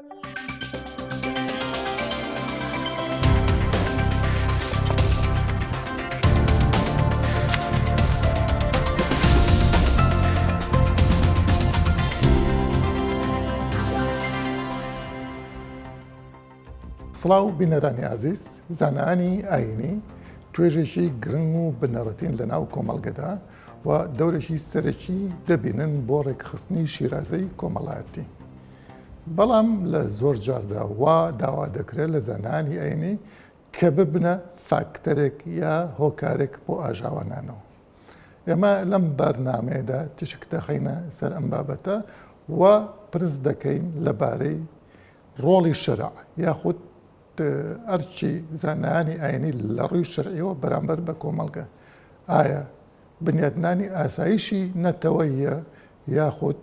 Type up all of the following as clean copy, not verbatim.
سڵاو بینەرانی عزیز، زانانی ئاینی توێژێکی گرنگ و بنەڕەتین لە ناو کۆمەڵگەدا و دەورێکی سەرەکی دەبینن بۆ ڕێکخستنی شیرازەی کۆمەڵایەتی. بەڵام لە زۆر جاردا وا داوا دەکرێت لە زانانی ئاینی کە ببنە فاکتەرێک یا هۆکارێک بۆ ئاژاوانانەوە. ئێمە لەم بەرنامەیەدا تشک دەخەینە سەر ئەم بابەتە و پرس دەکەین لەبارەی ڕۆڵی شەرع یاخود ئەرچی زانانی ئاینی لە ڕووی شەرعیەوە بەرامبەر بە کۆمەڵگە. ئایا بنیادنانی ئاسایشی نەتەوەیە یاخود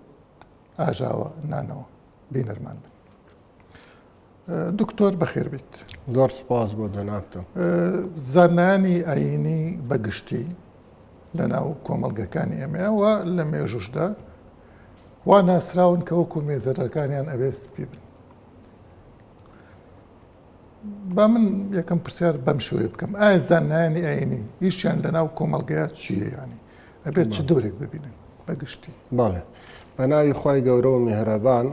ئاژاوە نانەوە؟ بینەرمان بن. دکتۆر بەخێر بیت. زۆر سپاس بۆ دەنابتە. زانانی ئاینی بەگشتی لە ناو کۆمەڵگەکانی ئێمە و لە مێژوشدا وا ناسراون کە وەکو مێزەرەکانیان ئەبێ سپی بن. با من یەکەم پرسیار بەم شێوەیە بکەم، ئایا زانانی ئاینی هیچیان لە ناو کۆمەڵگەیە چییە؟ یانی ئەبێت چ دۆرێک ببینن بەگشتی؟ بەڵێ، بە ناوی خۆی گەورە و میهرەبان،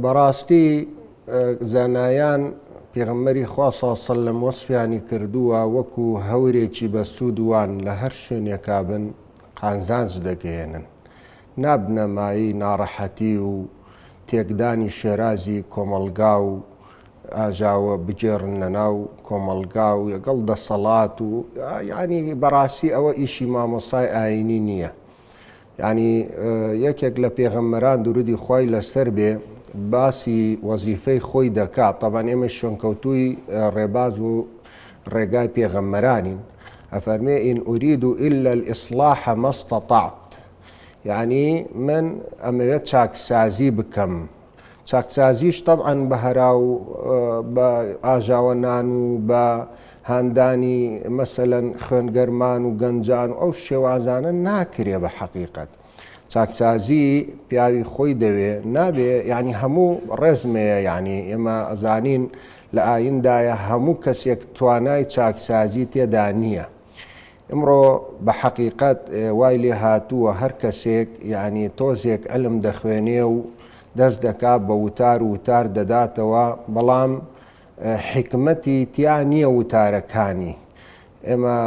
بەڕاستی زانایان پێغەمبەری خوا صلی الله علیه و سەلەم وەسفیانی کردووە وەکو هەورێکی بە سوودوان لە هەر شوێنێکا بن قانزانج دەگەێنن، نابنە مایی ناڕەحەتی و تێکدانی شێرازی کۆمەڵگا و ئاژاوە بجێڕن لە ناو کۆمەڵگا و لەگەڵ دەسەڵات و یعنی بەڕاستی ئەوە ئیشی مامۆسای ئاینی نییە. یعنی یەکێک لە پێغەمبەران درودی خۆی لەسەر بێ باسی وەزیفەی خۆی دەکات. طبعاً ئێمە شوێنکەوتووی ڕێباز و ڕێگای پێغەمبەرانین. ئەفەرمێ ئین ئوریدو ئیلا الئیصلاح ما استطعت، یعنی من ئەمەوێت چاکسازی بکەم. چاکسازیش طبعاً بە هەراو بە ئاژاوەنان و بە هاندانی مەسەلەن خوێنگەرمان و گەنجان و ئەو شێوازانە ناکرێ بە حەقیقەت. چاکسازی پیاوی خۆی دەوێ نابێ، یعنی هەموو ڕێزمەیە، یعنی ئێمە ئەزانین لە ئایندایە هەموو کەسێک توانای چاکسازی تێدا نییە. ئەمڕۆ بە حەقیقەت وای لێ هاتووە هەر کەسێک یعنی تۆزێک ئەلم دەخوێنێ و دەست دەکات بە وتار و وتار دەداتەوە، بەڵام حکمەتی تیا نییە وتارەکانی. ئێمە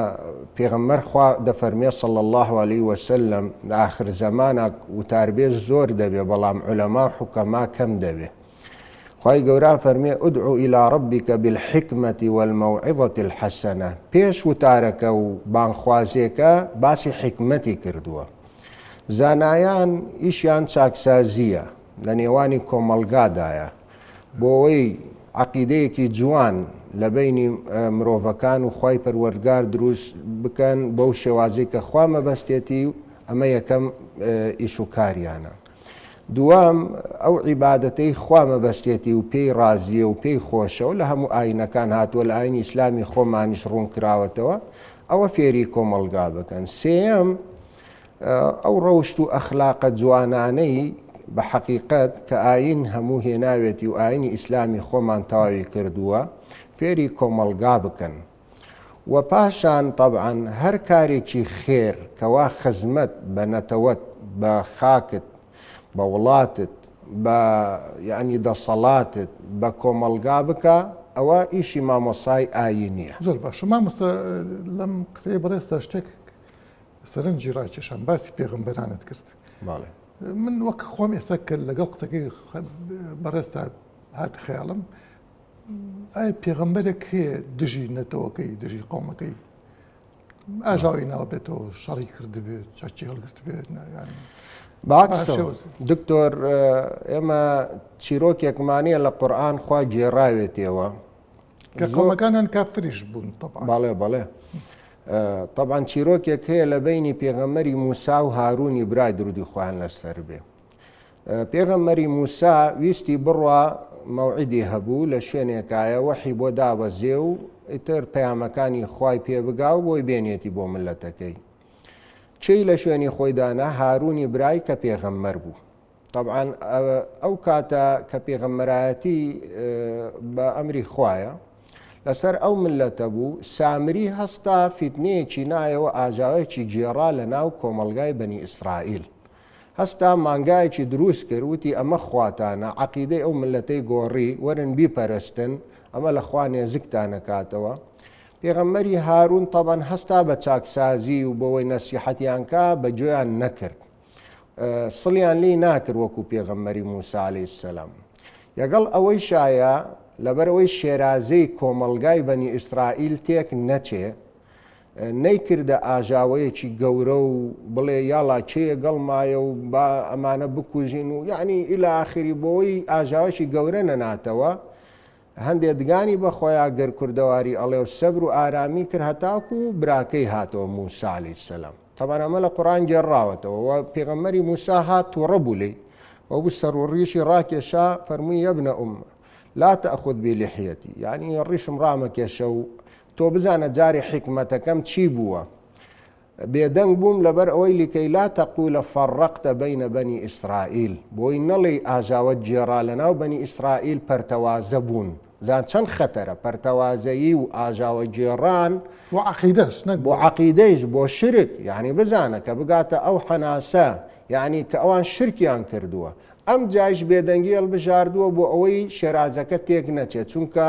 پێغەمبەر خوا دەفەرمێ صلی الله علیه وسلم لە ئاخر زەمانە وتاربێژ زۆر دەبێ، بەڵام عولەما و حوکەما کەم دەبێ. خوای گەورە فەرمێ ئودعو إلی ربک بالحکمة والموعظة الحسنة. پێش وتارەکە و بانخوازیەکە باسی حکمەتی کردووە. زانایان ئیشیان چاکسازیە لە نێوانی کۆمەڵگادایە بۆ ئەوەی عەقیدەیەکی جوان لە بینی مرۆڤەکان و خوای پەروەردگار دروست بکەن بەو شێوازەی کە خوا مەبەستێتی. ئەمە یەکەم ئیش و کاریانە. دووەم ئەو عیبادەتەی خوا مەبەستێتی و پێی ڕازیە و پێی خۆشە و لە هەموو ئاینەکان هاتووە، لە ئاینی ئیسلامی خۆمانیش ڕوون کراوەتەوە، ئەوە فێری کۆمەڵگا بکەن. سێەم ئەو ڕەوشت و ئەخلاقە جوانانەی بە حەقیقەت کە ئاین هەموو هێناوێتی و ئاینی ئیسلامی خۆمان تەواوی کردووە فێری کۆمەڵگا بکەن. و پاشان طبعاً هەر کارێکی خێر کەوا خزمەت بە نەتەوەت بە خاکت، بە وڵاتت، بە یعنی دەسەڵاتت بە کۆمەڵگا بکە، ئەوە ئیشی مامۆسای ئاینیە. زۆر باشە مامۆستا، لەم قسەی بەڕێستا شتێک سەرنجی ڕاکێشان باسی پێغەمبەرانت کرد. باڵێ، من وەک خۆم ئێستا کە لەگەڵ قسەکەی بەڕێستا هات خەیاڵم، ئایا پێغەمبەرێک هەیە دژی نەتەوەکەی دژی قەومەکەی ئاژاوی ناوە بێتەوە شەڕی کرد بێت چاچی هەڵگرت بێت؟ باکسەوە دکتۆر، ئێمە چیرۆکێکمانەیە لە قورئان خوا گێڕاوێتەوە کە قەومەکانیان کافریش بوون. بەڵێ بەڵێ، طبعاً چیرۆکێک هەیە لە بینی پێغەمبەری موسا و هارونی برای درودی خوایان لەسەر بێ. پێغەمبەری موسا ویستی بڕوا مەوعیدی هەبوو لە شوێنێکایە وەحی بۆ دابەزێ و ئیتر پەیامەکانی خوای پێ بگا و بۆی بێنێتی بۆ ملەتەکەی. چی لە شوێنی خۆی دانا؟ هارونی برای کە پێغەمبەر بوو. طبعا ئەو کاتە کە پێغەمبەرایەتی بە ئەمری خوایە لەسەر ئەو ملەتە بوو، سامری هەستا فیتنەیەکی نایەوە ئاژاوەیەکی گێڕا لە ناو کۆمەلگای بەنی ئیسرائیل. هەستا مانگایەکی دروست کرد، وتی ئەمە خواتانە، عەقیدەی ئەو ملەتەی گۆڕی، وەرن بیپەرستن، ئەمە لە خوا نێزیکتان نەکاتەوە. پێغەمبەری هارون تەبەن هەستا بە چاکسازی و بەوەی نەسیحەتیانکە بەگوێیان نەکرد، سڵیان لێی ناکرد وەکو پێغەمبەری موسا عەلەیهی سەلام. لەگەڵ ئەوەی شایە لەبەرەوەی شێرازەی کۆمەلگای بەنی ئیسرائیل تێک نەچێ، نەیکردە ئاژاوەیەکی گەورە و بڵێ یاڵا کێیە گەڵمایە و با ئەمانە بکوژین و یعنی ئیلا ئاخری بۆەوەی ئاژاوەکی گەورە نەناتەوە، هەندێک دگانی بە خۆیان گەر کوردەواری ئەڵێ و سەبر و ئارامی کرد هەتاکو و براکەی هاتەوە موسا عەلەیهی سەلام. تەبەن ئەمە لە قورئان گێڕاوەتەوە و پێغەمبەری موسا هات تووڕە بوو لێی، ئەو بوو سەر و ڕیشی ڕاکێشا، فەرمووی یەبنە ئوم لا تأخذ بلحيتي، يعني ڕیشم ڕامەکێشە و تۆ بزانە جاری حکمەتەکەم چی بووە. بێدەنگ بووم لەبەر ئەوەی لیکەی لا تەقولە فەڕەقتە بەینە بەنی ئیسرائیل، بۆی نەڵێی ئاژاوە گێڕا لەناو بەنی ئیسرائیل پەرتەوازە بوون. زان چەند خەتەرە پەرتەوازەیی و ئاژاوە گێڕان بۆ عەقیدەش نەک بۆ عەقیدەیش بۆ شرک، یعنی بزانە کە بگاتە ئەو حەناسە، یعنی کە ئەوان شرکیان کردووە. ئەم جایش بێدەنگی هەڵبژاردووە بۆ ئەوەی شێرازەکە تێک نەچێت، چونکە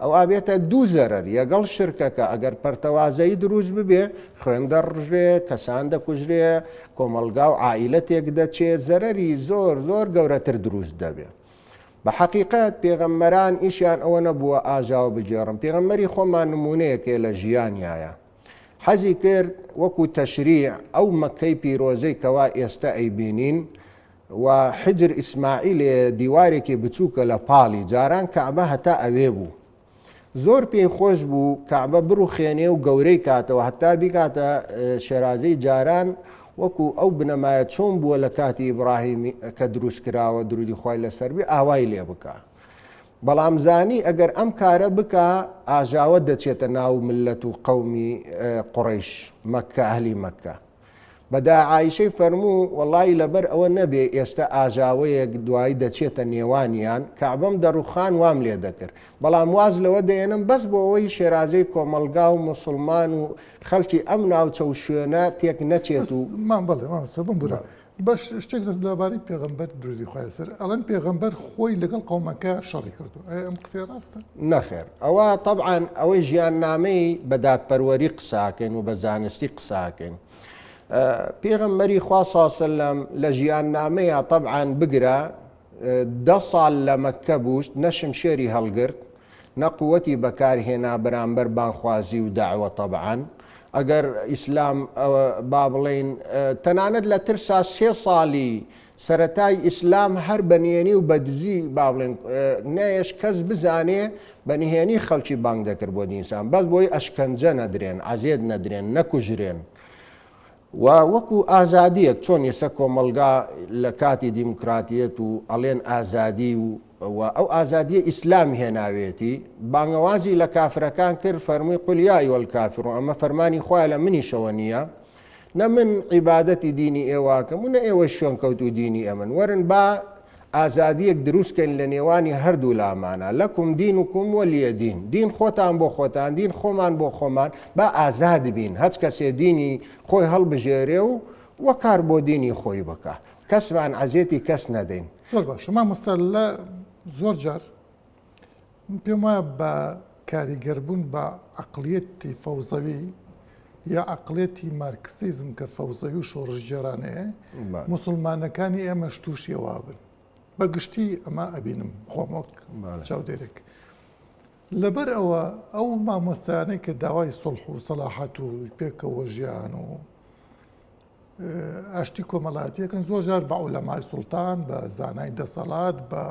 ئەو ئابێتە دوو زەرەر، یەگەڵ شرکەکە ئەگەر پەرتەوازەیی دروست ببێ، خوێندە ڕژێ، کەسان دەکوژرێ، کۆمەلگا و عائیلە تێک دەچێت، زەرەری زۆر زۆر گەورەتر دروست دەبێت. بە حەقیقەت پێغەمبەران ئیشیان ئەوە نەبووە ئاژاوە بجێڕن. پێغەمبەری خۆمان نمونەیەکێ لە ژیانیایە، حەزی کرد وەکو تەشریع ئەو مەکەی پیرۆزەی کەوا ئێستا ئەیبینین و حجر ئیسماعیلێ دیوارێکی بچووکە لە پاڵی، جاران کەعبە هەتا ئەوێ بوو. زۆر پێی خۆش بوو کەعبە بڕوخێنێ و گەورەی کاتەوە، هەتا بیکاتە شێرازەی جاران وەکو ئەو بنەمایە چۆن بووە لە کاتی ئیبراهیمی کە دروست کراوە درودی خوای لەسەربی ئاوای لێ بکە. بەڵام زانی ئەگەر ئەم کارە بکە ئاژاوە دەچێتە ناو ملەت و قەومی قوڕەیش، مەکە، ئەهلی مەکە. بەدا عایشەی فەرموو وەڵی لەبەر ئەوە نەبێ ئێستا ئاژاوەیەک دوایی دەچێتە نێوانیان، کەعبەم دەڕوخان وام لێ دەکرد، بەڵام واز لەوە دەێنم بەس بۆ ئەوەی شێرازەی کۆمەلگا و موسڵمان و خەڵکی ئەم ناوچە و شوێنە تێک نەچێت و مان بڵێ مامۆستا بمبورە. باش شتێک لەبارەی پێغەمبەر درودی خوای لەسەر ئەڵێن پێغەمبەر خۆی لەگەڵ قەومەکە شەڕی کردو، ئەم قسەی ڕاستە؟ نەخێر، ئەوە طبعاً ئەوەی ژیان نامەی بە دادپەروەری قساکەین و بە زانستی قساکەین. پێغەمبەری خوا صلی الله علیه و سلم لە ژیان نامەیە طبعاً بگرە 10 ساڵ لە مەکە بوو، نە شمشێری هەڵگرت، نە قووەتی بەکارهێنا بەرامبەر بانخوازی و داعوە. طبعاً ئەگەر ئیسلام با بڵێن تەنانەت لە ترسا 3 ساڵی سەرەتای ئیسلام هەر بەنهێنی و بەدزی با بڵێن نایەش کەس بزانێ بەنهێنی خەڵکی بانگ دەکرد بۆ دینسان، بەس بۆی ئەشکەنجە نەدرێن، عەزێت نەدرێن، نەکوژرێن. و وەکو ئازادیەک چۆن ئێستا کۆمەلگا لە کاتی دیموکراتیەت و ئەڵێن ئازادی و ئەو ئازادیە ئیسلام هێناوێتی، بانگەوازی لە کافرەکان کرد، فەرمووی قل یا ئەیوهە الکافرون، ئەمە فەرمانی خوایە لە منیشەوە نییە، نە من عیبادەتی دینی ئێواکەم و نە ئێوە شوێن کەوت و دینی ئەمن، وەرن با ئازادیەک دروستکەین لە نێوانی هەردوو لامانە، لەکم دینکم وەلیە دین، دین خۆتان بۆ خۆتان، دین خۆمان بۆ خۆمان، با ئازاد بین، هەچ کەسێ دینی خۆی هەڵبژێرێ و وەکار بۆ دینی خۆی بکە، کەسمان عەزێتی کەس نەدەین. زۆر باش. مامۆستا لە زۆر جار پێم وایە بە کاریگەربوون بە عەقڵیەتی فەوزەوی یا عەقڵیەتی مارکسیزم کە فەوزەوی و شۆڕژگێرانەیە، موسڵمانەکانی ئێمەش تووشیەوە بن. بەگشتی ئەمە ئەبینم خۆمۆک چاودێرێک. لەبەر ئەوە ئەو مامۆستایانەی کە داوای سڵح و سەلاحەت و پێکەوە ژیان و ئاشتی کۆمەڵایەتیەکەن زۆر جار بە عولەمای سوڵتان، بە زانای دەسەڵات، بە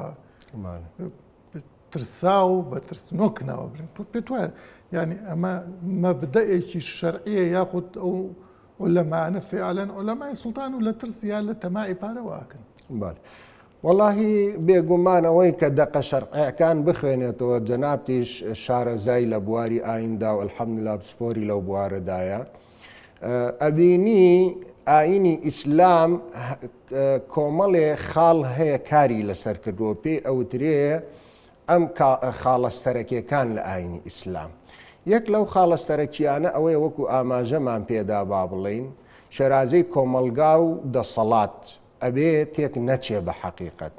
ترسا و بە ترسنۆکنەوە برن. پێت وایە یعنی ئەمە مەبدەئێکی شەرعیە یاخود ئەو عولەمانە فعلەن عولەمای سوڵتان و لە ترس یا لە تەماعی پارەواکەن؟ واللهی بێگومانەوەی کە دەقە شەرعیەکان بخوێنێتەوە، جەنابتیش شارەزای لە بواری ئایندا و ئەلحەمدولیلا پسپۆری لەو بوارەدایە، ئەبینی ئاینی ئیسلام کۆمەڵێ خاڵ هەیە کاری لەسەر کردووە پێی ئەوترێ ئەم خاڵەستەرەکیەکان لە ئاینی ئیسلام. یەک لەو خاڵەستەرەکیانە ئەوەیە وەکو ئاماژەمان پێدا با بڵین شێرازەی کۆمەلگا و دەسەڵات ئەبێ تێک نەچێ بە حەقیقەت.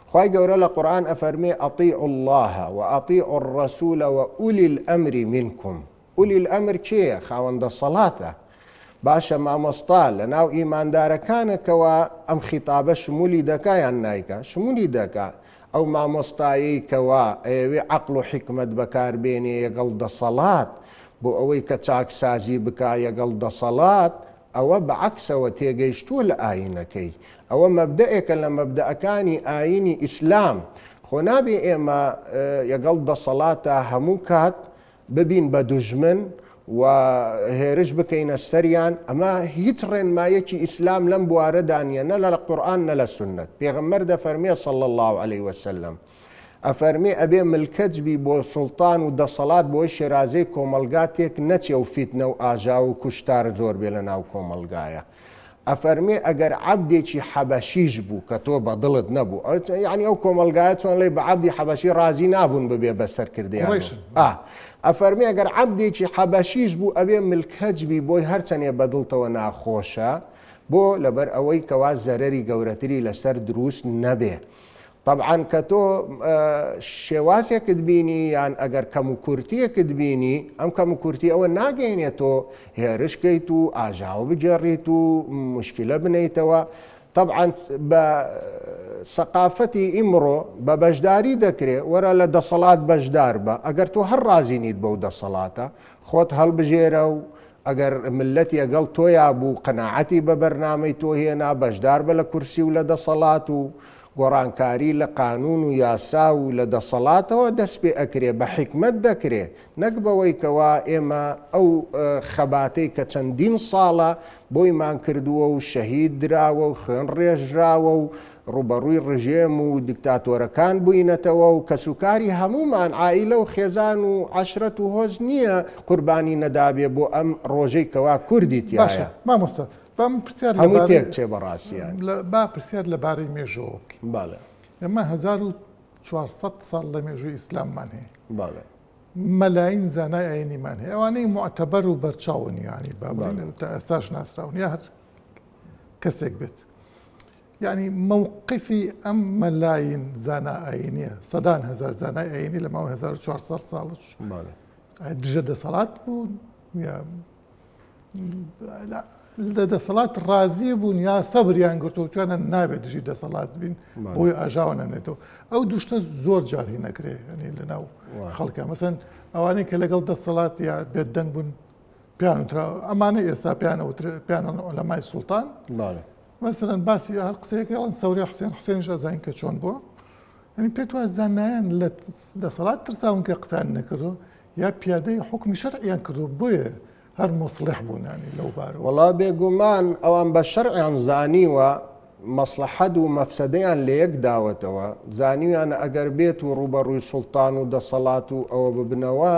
خوای گەورە لە قورئان ئەفەرمێ ئەطیعوا الله وئەطیعوا الرەسوول وئولی الئەمر منکم. ئولی الئەمر کێیە؟ خاوەندە سەڵاتە. باشە مامۆستا لە ناو ئیماندارەکانەکەوە ئەم خیتابە شمولی دەکا یان نایکە؟ شمولی دەکا. ئەو مامۆستایی کەوا ئەوێ عەقڵ و حیکمەت بەکاربێنێ یەگەڵ دەسەڵات بۆ ئەوەی کە چاکسازی بکا یەگەڵ دەسەڵات، ئەوە بەعەکسەوە تێگەیشتووە لە ئاینەکەی. ئەوە مەبدەئێکە لە مەبدەئەکانی ئاینی ئیسلام. خۆ نابێ ئێمە یەگەڵ دەسەڵاتە هەموو کات ببین بە دوژمن و هێرش بکەینە سەریان. ئەمە هیچ ڕێنمایەکی ئیسلام لەم بوارەدا نیە، نە لە قورئان نە لە سونەت. پێغەمبەر دەفەرمێ صلی الله عليه وسلم، ئەفەرمێ ئەبێ ملکەج بی بۆ سوڵتان و دەسەڵات بۆی شێرازەی کۆمەلگا تێک نەچێ و فیتنە و ئاژا و کوشتار زۆر بێ لە ناو کۆمەلگایە. ئەفەرمێ ئەگەر عەبدێکی حەبەشیش بوو کە تۆ بە دڵت نەبوو، یعنی ئەو کۆمەلگایە چۆن لێ بە عەبدی حەبەشی ڕازی نابوون ببێ بەسەرکردیان. ئەفەرمێ ئەگەر عەبدێکی حەبەشیش بوو ئەبێ ملکەج بی بۆی هەرچەنێ بەدڵتەوە ناخۆشە بۆ لەبەر ئەوەی کەوا زەرەری گەورەتری لەسەر دروست نەبێ. طبعاً کە تۆ شێوازێکت بینی یان ئەگەر کەم و کورتیەکت بینی، ئەم کەم و کورتی ئەوە ناگەینێت تۆ هێرشکەیت و ئاژاوە بجێڕیت و مشکلە بنیتەوە. طبعاً بە سەقافەتی ئیمڕۆ بە بەشداری دەکرێت وەرە لە دەسەڵات بەشدار بە. ئەگەر تۆ هەر ڕازی نیت بەو دەسەڵاتە خۆت هەڵبژێرە و ئەگەر ملەتی ئەگەڵ تۆیا بوو قەناعەتی بە بەرنامەی تۆ هێنا بەشدار بە لە کورسی و لە دەسەڵات و گۆڕانکاری لە قانون و یاسا و لە دەسەڵاتەوە دەست پێ ئەکرێ بە حیکمەت دەکرێ، نەک بەوەی کەوا ئێمە ئەو خەباتەی کە چەندین ساڵە بۆیمان کردووە و شەهید دراوە و خوێن ڕێژراوە و ڕوبەڕووی ڕژێم و دیکتاتۆرەکان بووینەتەوە و کەسوکاری هەمومان عائیلە و خێزان و عەشرەت و هۆز نییە قوربانی نەدابێ بۆ ئەم ڕۆژەی کەوا کوردی تایە. مامۆستا هەموو تێک چێ بەڕاستیان با پرسیار لەبارەی مێژووە بکەین. باڵێ ئێمە 1400 ساڵ لە مێژووی ئیسلاممان هەیە. باڵێ مەلاین زانای ئاینیمان هەیە، ئەوانەی معتەبەر و بەرچاون یانی بابڵێن تا ئێستاش ناسراون یا هەر کەسێک بێت. یعنی مووقفی ئەم مەلاین زانا ئاینیە سەدان هەزار زانای ئاینی لە ماوەی 1400 ساڵش دژە دەسەڵات بوون یا لە دەسەڵات ڕازی بوون یا سەبریان گرتو توانە نابێت دژی دەسەڵات بین بۆی ئاژاوە نەنێتەوە. ئەو دوشتە زۆر جاری نەکرێ هەنی لە ناو خەڵکە مەسەن ئەوانەی کە لەگەڵ دەسەڵات یا بێت دەنگ بوون پیان ئەمانە ئێستا پیانە عولەمای سوڵتان. مەسەرەن باسی هەر قسەیەکەڵن سەوری حسێنش ئەزانین کە چۆن بووە. ئەنی پێت وایە زانایان لە دەسەڵات ترساون کە قسان نەکردو یا پیادەی حکمی شەرعیان کردو بۆیە هەر مصلح بوونانی لەو بارەوە. وەڵا بێگومان ئەوان بە شەرعیان زانیوە مەسلحەت و مەفسەدەیان لە یەک داوەتەوە، زانیویانە ئەگەر بێت و ڕوبەڕووی سوڵتان و دەسەڵات و ئەوە ببنەوە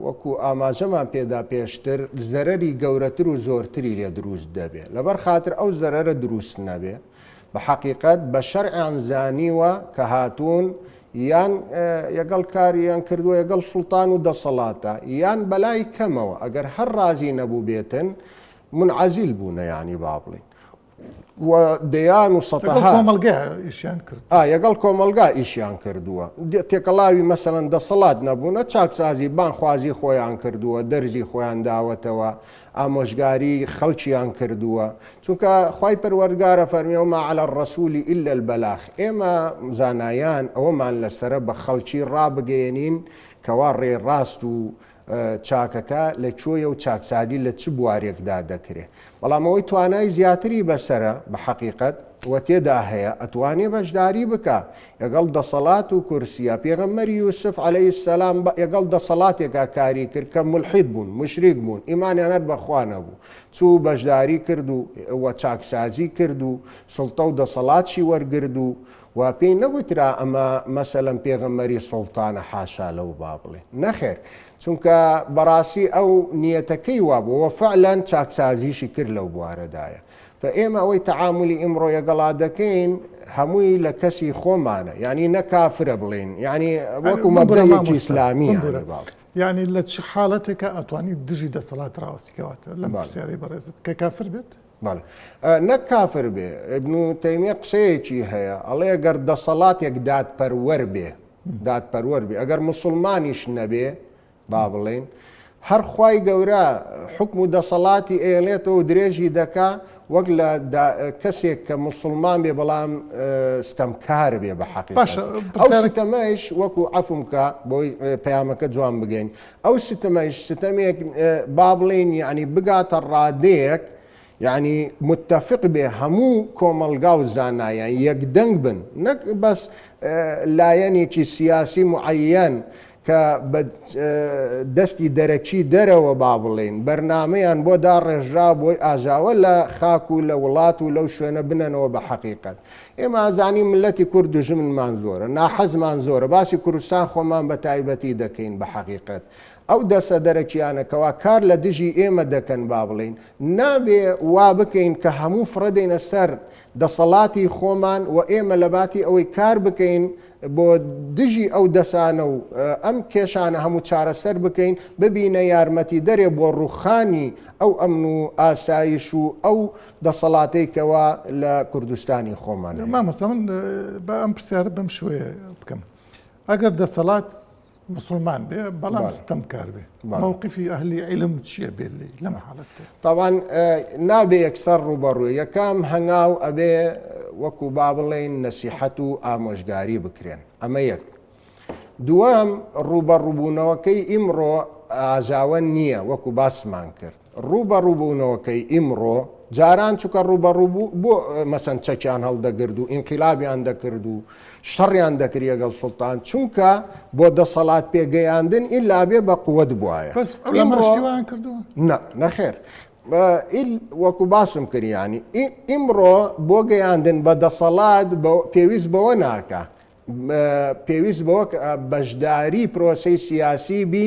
وەکو ئاماژەمان پێدا پێشتر زەرەری گەورەتر و زۆرتری لێ دروست دەبێت. لەبەر خاتر ئەو زەرەرە دروست نەبێ بە حەقیقەت بە شەرعیان زانیوە کە هاتوون یان یەگەڵ کاریان کردووە یەگەڵ سوڵتان و دەسەڵاتە یان بەلای کەمەوە ئەگەر هەر ڕازی نەبوو بێتن منعەزیل بوونە یانی با بڵین و دەیان و سەتەها یەگەڵ کۆمەلگا ئیشیان کردووە. تێکەڵاوی مەسەڵەن دەسەڵات نەبوونە چاکسازی بانخوازی خۆیان کردووە، دەرزی خۆیان داوەتەوە، ئامۆژگاری خەڵکیان کردووە. چونکە خوای پەروەردگارە فەرمیێ وما علی الرەسوول ئیلا البەلاغ. ئێمە زانایان ئەوەمان لەسرە بە خەڵکی ڕابگەێنین کەوا ڕێڕاست و چاکەکە لەکوێیە و چاکسادی لە چ بوارێکدا دەکرێت. بەڵام ئەوەی توانای زیاتری بەسرە بە حەقیقەت وە تێدا هەیە ئەتوانێ بەشداری بکە یەگەڵ دەسەڵات و کورسیە. پێغەمبەری یوسف عەلەیهی السەلام یەگەڵ دەسەڵاتێکا کاری کرد کە مولحید بوون، مشریک بوون، ئیمانیان هەر بەخوا نەبوو، چوو بەشداری کرد و وە چاکسازی کرد و سوڵتە و دەسەڵاتشی وەرگرد و و پێی نەگوترا ئەمە مەسەلەن پێغەمبەری سوڵتانە حاشا لەو با بڵێ نەخێر چونکە بەڕاستی ئەو نیەتەکەی وابووە فعلەن چاکسازیشی کرد لەو بوارەدایە فئێمە ئەوەی تەعاملی ئیمڕۆ یەگەڵا دەکەین هەمووی لە کەسی خۆمانە یعنی نەکافرە بڵێن یعنی وەکو مەبدەیەکی ئیسلامی یعنی لە چ حاڵەتێکە ئەتوانی دژی دەسەڵات ڕاوەستیکەواتە لەم پرسیارەی بەڕێزت کە کافر بێت؟ بەڵێ نەک کافر بێ ئیبن تەیمیە قسەیەکی هەیە ئەڵێ ئەگەر دەسەڵاتێک دادپەروەر بێ ئەگەر موسڵمانیش نەبێ با بڵێن هەر خوای گەورە حکم و دەسەڵاتی ئێڵێتەوە درێژی دەکا وەک لە کەسێک کە موسڵمان بێ بەڵام ستەمکار بێ بە حەقیقەت ئەو ستەمەش وەکو عەفومکە بۆی پەیامەکە جوان بگەین ئەو ستەمەش ستەمێک با بڵێن یعنی بگاتە ڕادەیەک یعنی متفق بێ هەموو کۆمەلگا و زانایان یەکدەنگ بن نەک بەس لایەنێکی سیاسی معەیەن کە دەستی دەرەکی دەرەوە با بڵێن بەرنامەیان بۆ داڕێژرا بۆی ئاژاوە لە خاک و لە وڵات و لەو شوێنە بنەنەوە بە حەقیقەت ئێمە ئازانی ملەتی کورد دژمنمان زۆرە ناحەزمان زۆرە باسی کوردستان خۆمان بە تایبەتی دەکەین بە حەقیقەت ئەو دەسە دەرەکیانەکەوا کار لە دژی ئێمە دەکەن با بڵێن نابێ وا بکەین کە هەموو فڕەدەینە سەر دەسەڵاتی خۆمان و ئێمە لە باتی ئەوەی کار بکەین بۆ دژی ئەو دەسانە و ئەم کێشانە هەموو چارەسەر بکەین ببینە یارمەتی دەرێ بۆ ڕوخانی ئەو ئەمن و ئاسایش و ئەو دەسەڵاتێکەوە لە کوردستانی خۆمان مامەستا من بە ئەم پرسیارە بەم شوەیە بکەم ئەگەر دەسەڵات مسلمان بێ بەڵام ستەمکار بێ مووقفی ئەهلی عیلم چییە بێ لەم حاڵەتە طبعاً نابێ یەکسەر ڕوبەڕووی یەکەم هەنگاو ئەبێ وەکو با بڵێن نەسیحەت و ئامۆژگاری بکرێن ئەمە یەک دووەم ڕوبەڕووبوونەوەکەی ئیمڕۆ ئاژاوە نییە وەکو باسمان کرد ڕوبەڕووبوونەوەکەی ئیمڕۆ جاران چووکە ڕوبەڕووبوو بۆ مەسەن چەکیان هەڵدەگرد و ئینقیلابیان دەکرد و شەڕیان دەکرد لەگەڵ سوڵتان چونکە بۆ دەسەڵات پێگەیاندن ئیلا بێ بە قووەت بووایە نەخێر وەکو باسم کردیانی ئیمڕۆ بۆ گەیاندن بە دەسەڵات پێویست بەوە ناکە پێویست بەوە بەشداری پرۆسەی سیاسی بی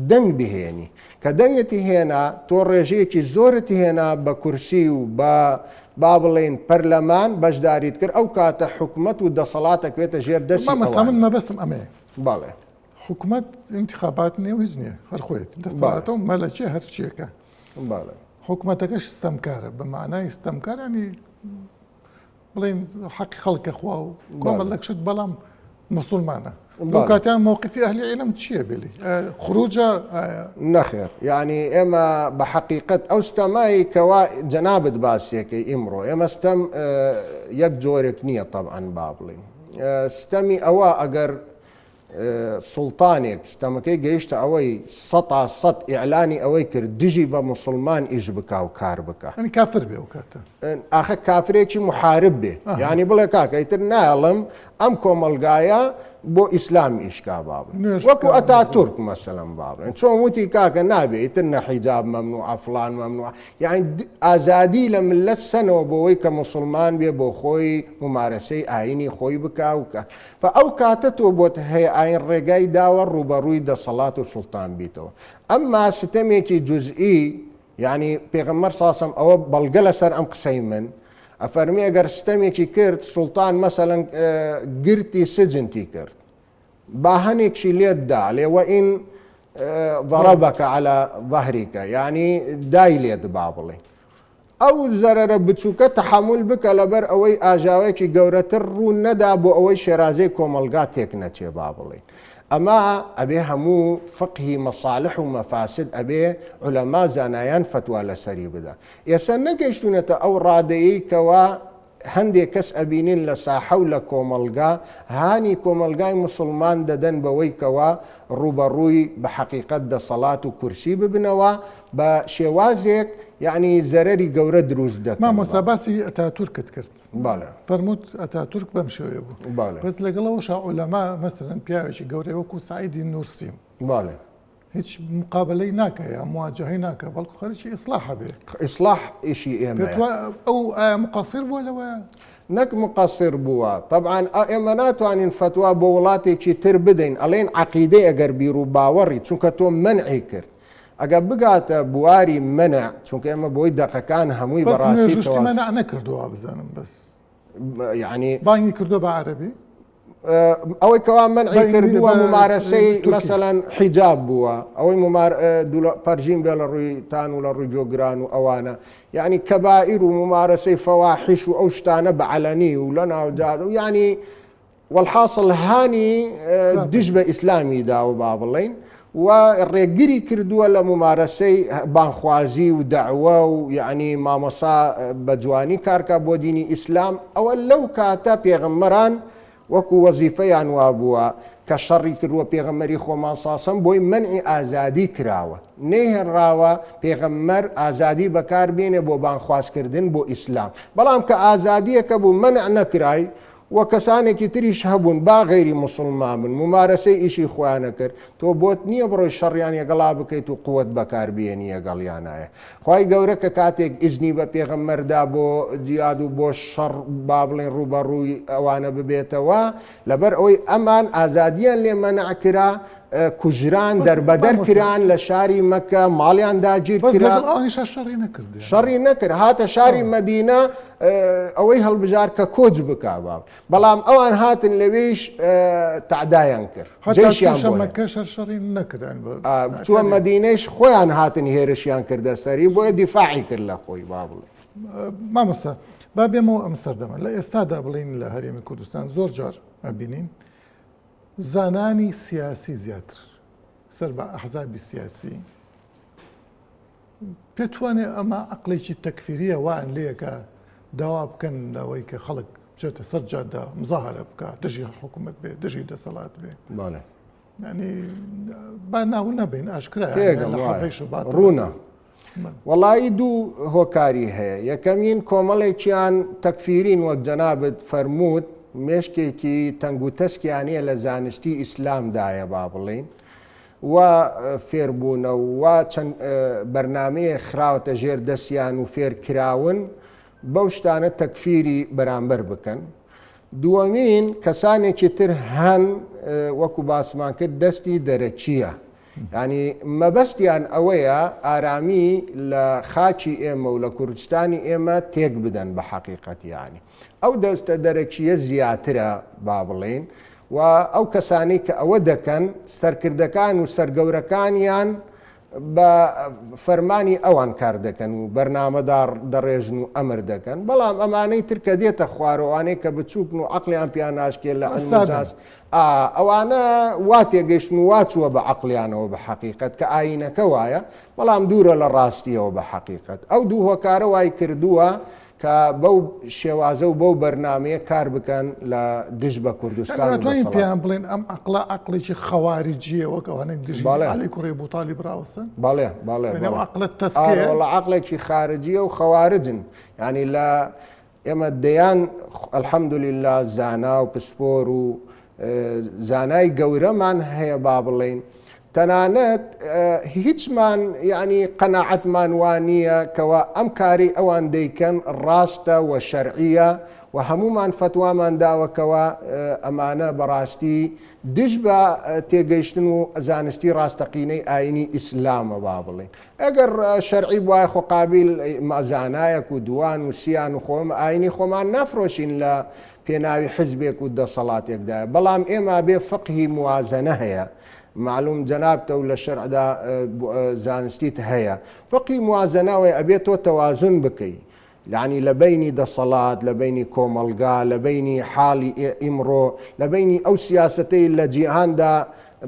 دەنگ بهێنی کە دەنگەتی هێنا تۆ ڕێژەیەکی زۆرتی هێنا بە کورسی و بە با بڵێن پەرلەمان بەشداریت کرد ئەو کاتە حکومەت و دەسەڵاتەکوێتە ژێر دەستی من مەبەستم ئەمەیە باڵێ حکومەت انتخابات نییە و هیچ نییە هەر خۆیت دەسەڵاتە و مەلەچێ هەرچیەکە باڵێ حکومەتەکەش ستەمکارە بە معنای ستەمکارانی بڵێن حەقی خەڵکە خوا و کۆمەڵەکشت بەڵام مسلمانە لەو کاتیان مووقفی ئەهلی عیلم چییە بێلی خروجە نەخێر یعنی ئێمە بە حەقیقەت ئەو ستەمایی کەوا جەنابەت باسیەکەی ئیمڕۆ ئێمە ستەم یەک جۆرێک نییە طبعاً با بڵێن ستەمی ئەوە ئەگەر سوڵتانێک ستەمەکەی گەیشتە ئەوەی 100% ئیعلانی ئەوەی کرد دژی بە موسڵمان ئیش بکا و کار بکە کافر بێ و کاتە ئاخە کافرێکی محارب بێ یعنی بڵێ کاکەیتر ناڵم ئەم کۆمەلگایە بۆ ئیسلام ئیشکا بابن وەکو ئەتا تورک مەسەلەن بابن چۆن وتی کاکە نابێ ئیتر نەحیجاب مەمنوع فڵان مەمنوع یعنی ئازادی لە ملت سەنەوە بۆەوەی کە موسڵمان بێ بۆ خۆی ممارەسەی ئاینی خۆی بکاوکە ئەو کاتە تۆ بۆت هەیە ئاین ڕێگای داوە ڕوبەڕووی دەسەڵات و سوڵتان بیتەوە ئەمما ستەمێکی جوزئی یعنی پێغەمبەر ساسم ئەوە بەڵگە لەسەر ئەم قسەی من ئەفەرمی ئەگەر ستەمێکی کرد سوڵتان مەسەلەن گرتی سجنتی کرد با هەنێکشی لێتدا لێوە ئین ضەرەبەکە على ظەهریکە یعنی دای لێت با بڵێ ئەو زەرەرە بچووکە تەحمل بکە لەبەر ئەوەی ئاژاوەیەکی گەورەتر ڕوو نەدا بۆ ئەوەی شێرازەی کۆمەلگا تێک نەچێ با بڵێ ئەمە ئەبێ هەموو فقهی مەصالح و مەفاسد ئەبێ عولەما زانایان فتوا لەسەری بدە ئێستا نەگەیشتونەتە ئەو ڕادەیەی کەوا هەندێک کەس ئەبینین لە ساحە و لە کۆمەلگا هانی کۆمەلگای مسلمان دەدەن بەوەی کەوا ڕوبەڕووی بە حەقیقەت دەسەڵات و کورسی ببنەوە بە شێوازێک یعنی زەرەری گەورە دروست دەکەن مامۆستا باسی ئەتاتورکت کرد فەرمووت ئەتاتورک بەم شێوەیە بوو باڵێ بەس لەگەڵەوەش عولەما مەسەلەن پیاوێکی گەورەی وەکو سعیدی نورسی هیچ مقابلەی ناکە یا مواجهەی ناکە بەڵکو خەریکی ئیسلاح بێ ئیسلاح ئیشی ئێمە ئەو مقصر بووە لەوە نەک مقصر بووە طبعاً ئێمە ناتوانین فتوا بۆ وڵاتێکی تر بدەین ئەڵێن عەقیدەی ئەگەر بیر و باوەڕی چونکە تۆ منعی کرد ئەگە بگاتە بواری منع چونکە ئێمە بۆی دەقەکان هەمووی بەڕاستی منع نەکردووە بزانم بەس یعنی بانگی کردو بە عەرەبی ئەوەی کەوا منعی کردووە ممارەسەی مەسەلەن حیجاب بووە ئەوەی پەرژین بێ لە ڕووی تان و لە ڕووی جۆگران و ئەوانە یعنی کەبائیر و ممارەسەی فەواحیش و ئەو شتانە بە عەلەنی و لە ناوجاد و یعنی والحاصل هانی دژ بە ئیسلامی داوە با بڵێن و ڕێگیری کردووە لە ممارەسەی بانخوازی و دەعوە و یعنی مامۆسا بە جوانی کارکە بۆ دینی ئیسلام ئەوە لەو کاتە پێغەمبەران وەکو وەزیفەیان وا بووە کە شەڕی کردووە پێغەمبەری خۆمان ساسم بۆی منعی ئازادی کراوە نەیهێنراوە پێغەمبەر ئازادی بەکاربێنێ بۆ بانخوازکردن بۆ ئیسلام بەڵام کە ئازادیەکە بوو منع نەکرای و کەسانێکی تریش هەبوون با غێری موسڵمان بن ممارەسەی ئیشی خۆیانە کرد تۆ بۆت نییە بڕۆی شەڕیان یەگەڵا بکەیت و قووەت بەکاربیێنی یەگەڵیانایە خی گەورە کە کاتێک ئیزنی بە پێغەمبەردا بۆ جیاد و بۆ شەڕ با بڵێن ڕوبەڕووی ئەوانە ببێتەوە لەبەر ئەوەی ئەمان ئازادیان لێ مەنعکرا کوژران دەربەدەر کران لە شاری مەکە ماڵیان داگیر کرا شەڕی نەکرد هاتە شاری مەدینە ئەوەی هەڵبژار کە کۆچ بکبا بەڵام ئەوان هاتن لەوێش تعدایان کرد چووە مەدینەش خۆیان هاتن هێرشیان کردە سەری بۆیە دیفاعی کرد لە خۆی با بڵێ مامۆستا با بێمەوە ئەم سەردەمە لە ئێستادا بڵین لە هەرێمی کوردستان زۆر جار ئەبینین زانانی سیاسی زیاتر سەر بە ئەحزابی سیاسی پێتوانێت ئەمە عەقڵێکی تەکفیریە وان لێکە داوا بکەن لەوەی کە خەڵک بچێتە سەر جادە مزاهرە بکە دژی حکوومەت بێ دژی دەسەڵات بێ ینی با ناو نەبین ئاشکرا ڕوونە وەڵی دوو هۆکاری هەیە یەکەمین کۆمەڵێکیان تەکفیرین وەک جەنابەت فەرمووت مێشکێکی تەنگ و تەسکیانەیە لە زانستی ئیسلامدایە با بڵین و فێربوونە و چەند بەرنمەیە خراوەتە ژێر دەستیان و فێرکراون بەو شتانە تەکفیری بەرامبەر بکەن دووەمین کەسانێکی تر هەن وەکو باسمان کرد دەستی دەرەچیە ینی مەبەستیان ئەوەیە ئارامی لە خاچی ئێمە و لە کوردستانی ئێمە تێک بدەن بە حەقیقەتیانی ئەو دەستە دەرەچیە زیاترە با بڵێن و ئەو کەسانی کە ئەوە دەکەن سەرکردەکان و سەرگەورەکانیان بە فەرمانی ئەوان کار دەکەن و بەرنامەدار دەڕێژن و ئەمر دەکەن بەڵام ئەمانەی ترکە دێتە خوارەوانەی کە بچووکن و عەقلیان پیان ناشکێت لە ئەنموزاز ئەوانە وا تێگەشتن و واچووە بە عەقلیانەوە بە حەقیقەت کە ئاینەکە وایە بەڵام دوورە لە ڕاستیەوە بە حەقیقەت ئەو دوو هۆکارە وای کردووە کە بەو شێوازە و بەو بەرنمەیە کار بکەن لە دژ بە کوردستان پێیان بڵێن ئەم عەقڵە عەقڵێکی خەواریجیە وەک ئەوانەی دژی عەلی کوڕی ئەبوتالیب براوەستن بەڵێ عەقڵێکی خارجیە و خەوارجن ینی لە ئێمە دەیان الحەمدولله زانا و پسپۆر و زانای گەورەمان هەیە با بڵێن تەنانەت هیچمان ینی قەناعەتمان وانە کەوا ئەم کاری ئەوان دەیکەن ڕاستە و شەرعیە و هەمومان فتوامان داوەکەوە ئەمانە بەڕاستی دژ بە تێگەیشتن و زانستی ڕاستەقینەی ئاینی ئیسلامە با بڵێن ئەگەر شەرعی وایە خۆقابیل زانایەک و دووان و سیان و خۆم ئاینی خۆمان نافرۆشین لە پێناوی حزبێک و دەسەڵاتێکدا بەڵام ئێمە بێ فقهی موازنە هەیە معلوم جەنابتە و لە شەرعدا زانستیت هەیە فقهی موازنەوەی ئەبێت تۆ تەوازن بکەی یعنی لە بینی دەسەڵات لە بینی کۆمەلگا لە بینی حاڵی ئیمڕۆ لە بینی ئەو سیاسەتەی لە جیهاندا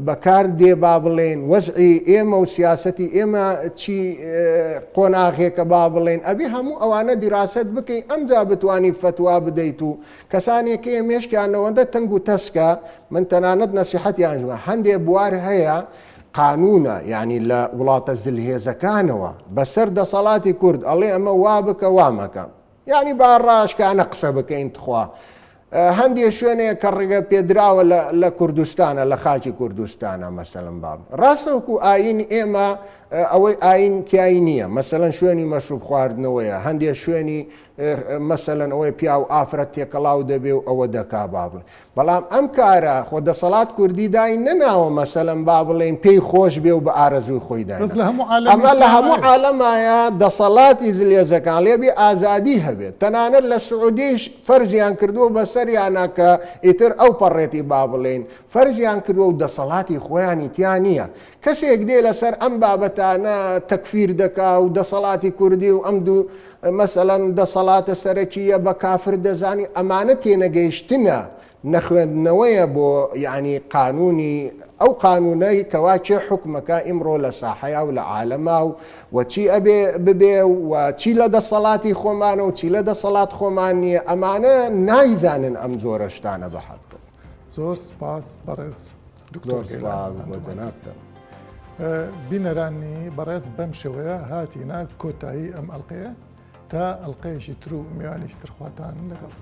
بەکار دێ با بڵێن وەزعی ئێمە و سیاسەتی ئێمە چی قۆناغێکە با بڵێن ئەبێ هەموو ئەوانە دیراست بکەی ئەمجا بتوانی فتوا بدەیت و کەسانێکی ئێمێشکیانەوەندە تەنگ و تەسکە من تەنانەت نەسیحەتیان ژوە هەندێک بوار هەیە قانونە یعنی لە وڵاتە زلهێزەکانەوە بەسەر دەسەڵاتی کورد ئەڵێ ئەمە وا بکە وامەکە یعنی با ڕاشکانە قسە بکەین تخوا هەندێک شوێنەیە کە ڕێگە پێدراوە لە کوردستانە لە خاکی کوردستانە مەسەلەن باب ڕاستەوەکو ئاین ئێمە ئەوەی ئاین تیایی نییە مەسەلەن شوێنی مەشروب خواردنەوەیە هەندێک شوێنی مەسەلەن ئەوەی پیا و ئافرەت تێکەڵاو دەبێ و ئەوە دەکا بابڵێ بەڵام ئەم کارە خۆ دەسەڵات کوردی دای نەناوە مەسەلەن با بڵێن پێی خۆش بێ و بە ئارەزوی خۆی دای ئەمە لە هەموو عالەمایە دەسەڵاتی زلێزەکان لێبێ ئازادی هەبێت تەنانەت لە سعودیش فەرزیان کردووە بەسەریانە کە ئیتر ئەو پەڕێتی با بڵێن فەرزیان کردووە و دەسەڵاتی خۆیانی تیان نییە کەسێک دێ لەسەر ئەم بابەتانە تەکفیر دەکا و دەسەڵاتی کوردی و ئەم دوو مەسەلەن دەسەڵاتە سەرەکیە بە کافر دەزانی ئەمانە تێنەگەیشتنە نەخوێندنەوەیە بۆ یعنی قانونی ئەو قانونەی کەوا چێ حکمەکە ئیمڕۆ لە ساحەیە و لە عالەما و چی ئەبێ ببێ و چی لە دەسەڵاتی خۆمانە و چی لە دەسەڵات خۆمان نییە ئەمانە نایزانن ئەم جۆرە شتانە بەحەق زۆر سپاس بەڕێز زۆر سپاس بۆ جەنابتە بینەرانی بەڕێز بەم شێوەیە هاتیە کۆتایی ئەم ئەڵقەیە تا ئەڵقەیەشی تر و میوانێکی ترخواتان لەگەڵ